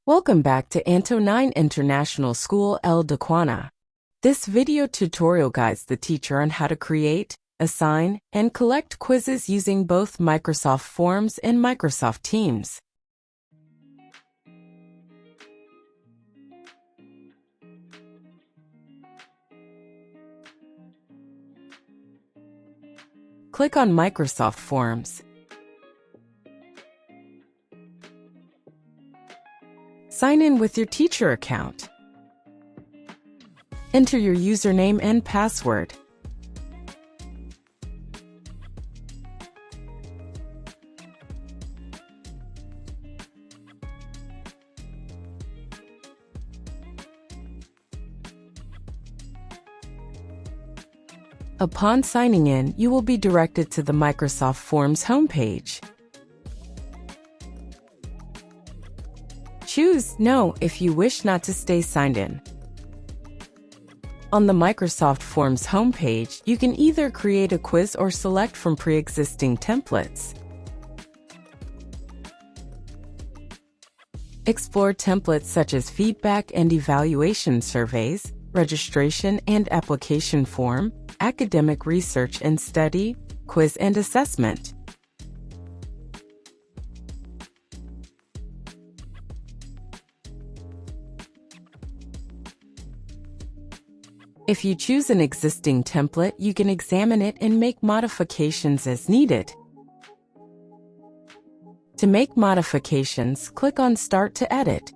Welcome back to Antonine International School El Duquana. This video tutorial guides the teacher on how to create, assign, and collect quizzes using both Microsoft Forms and Microsoft Teams. Click on Microsoft Forms. Sign in with your teacher account. Enter your username and password. Upon signing in, you will be directed to the Microsoft Forms homepage. Choose No if you wish not to stay signed in. On the Microsoft Forms homepage, you can either create a quiz or select from pre-existing templates. Explore templates such as feedback and evaluation surveys, registration and application form, academic research and study, quiz and assessment. If you choose an existing template, you can examine it and make modifications as needed. To make modifications, click on Start to edit.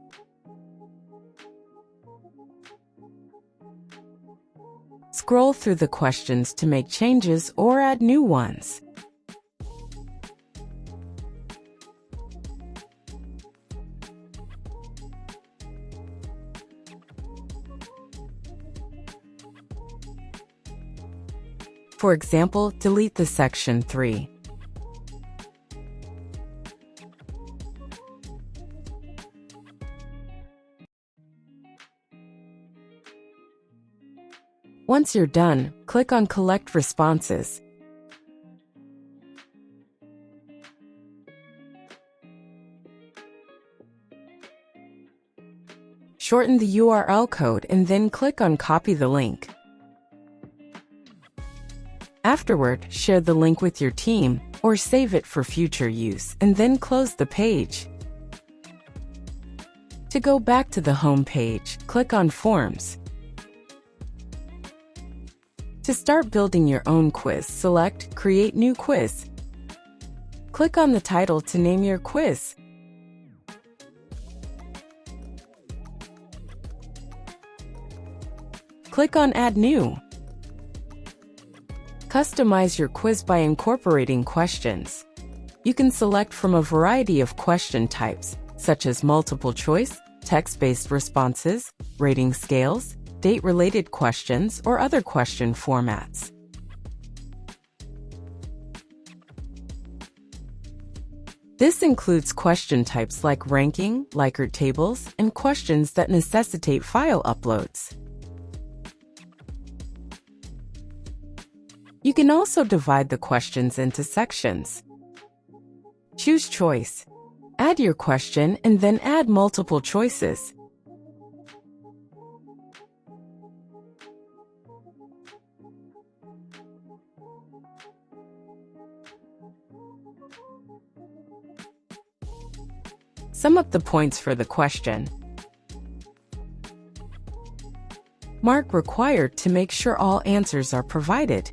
Scroll through the questions to make changes or add new ones. For example, delete the section 3. Once you're done, click on Collect Responses. Shorten the URL code and then click on Copy the link. Afterward, share the link with your team or save it for future use and then close the page. To go back to the home page, click on Forms. To start building your own quiz, select Create New Quiz. Click on the title to name your quiz. Click on Add New. Customize your quiz by incorporating questions. You can select from a variety of question types, such as multiple choice, text-based responses, rating scales, date-related questions, or other question formats. This includes question types like ranking, Likert tables, and questions that necessitate file uploads. You can also divide the questions into sections. Choose Choice. Add your question and then add multiple choices. Sum up the points for the question. Mark Required to make sure all answers are provided.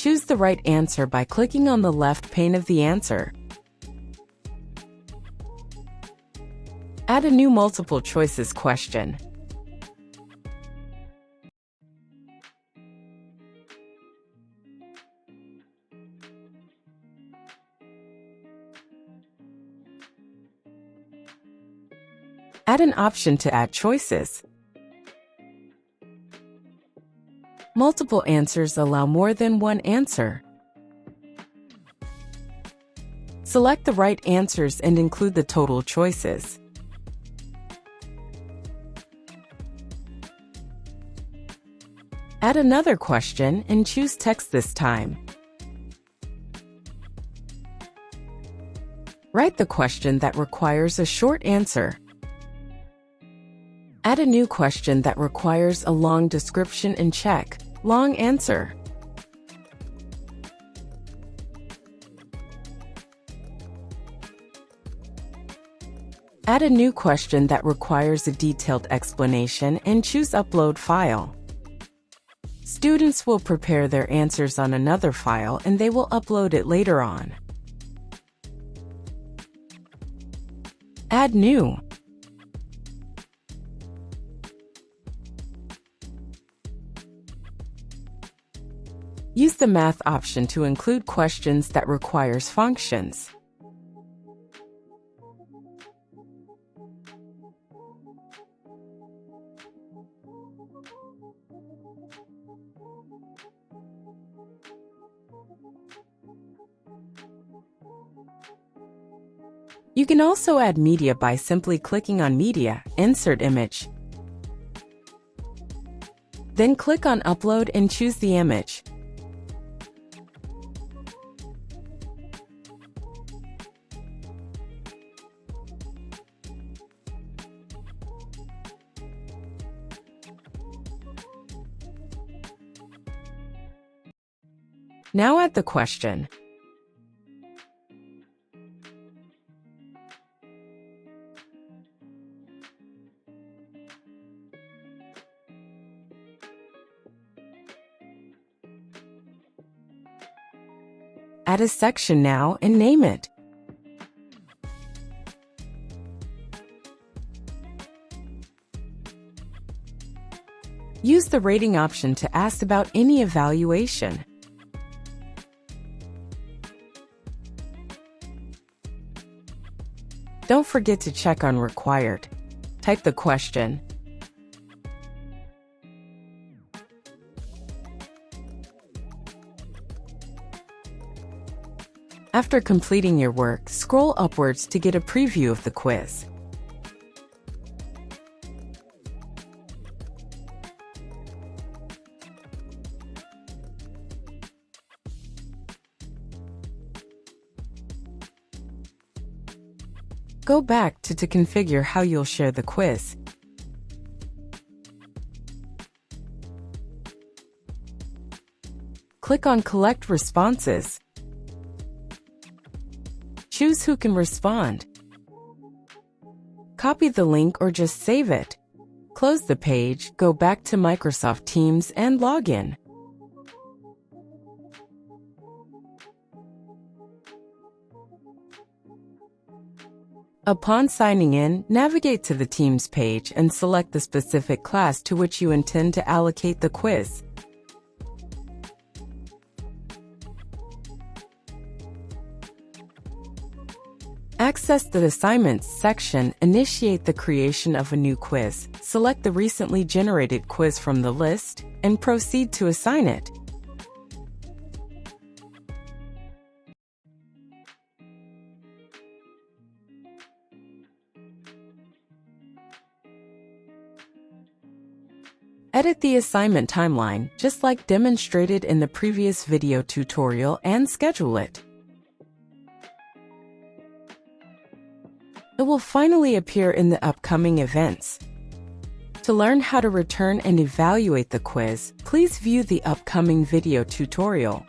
Choose the right answer by clicking on the left pane of the answer. Add a new multiple choices question. Add an option to add choices. Multiple answers allow more than one answer. Select the right answers and include the total choices. Add another question and choose text this time. Write the question that requires a short answer. Add a new question that requires a long description and check long answer. Add a new question that requires a detailed explanation and choose Upload File. Students will prepare their answers on another file and they will upload it later on. Add new. Use the math option to include questions that requires functions. You can also add media by simply clicking on Media, Insert Image. Then click on Upload and choose the image. Now add the question. Add a section now and name it. Use the rating option to ask about any evaluation. Don't forget to check on Required. Type the question. After completing your work, scroll upwards to get a preview of the quiz. Go back to configure how you'll share the quiz. Click on Collect Responses. Choose who can respond. Copy the link or just save it. Close the page, go back to Microsoft Teams and log in. Upon signing in, navigate to the Teams page and select the specific class to which you intend to allocate the quiz. Access the Assignments section, initiate the creation of a new quiz, select the recently generated quiz from the list, and proceed to assign it. Edit the assignment timeline, just like demonstrated in the previous video tutorial, and schedule it. It will finally appear in the upcoming events. To learn how to return and evaluate the quiz, please view the upcoming video tutorial.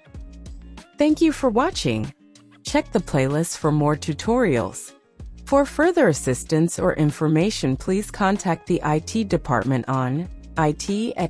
Thank you for watching. Check the playlist for more tutorials. For further assistance or information, please contact the IT department on it@ais-d.edu.lb.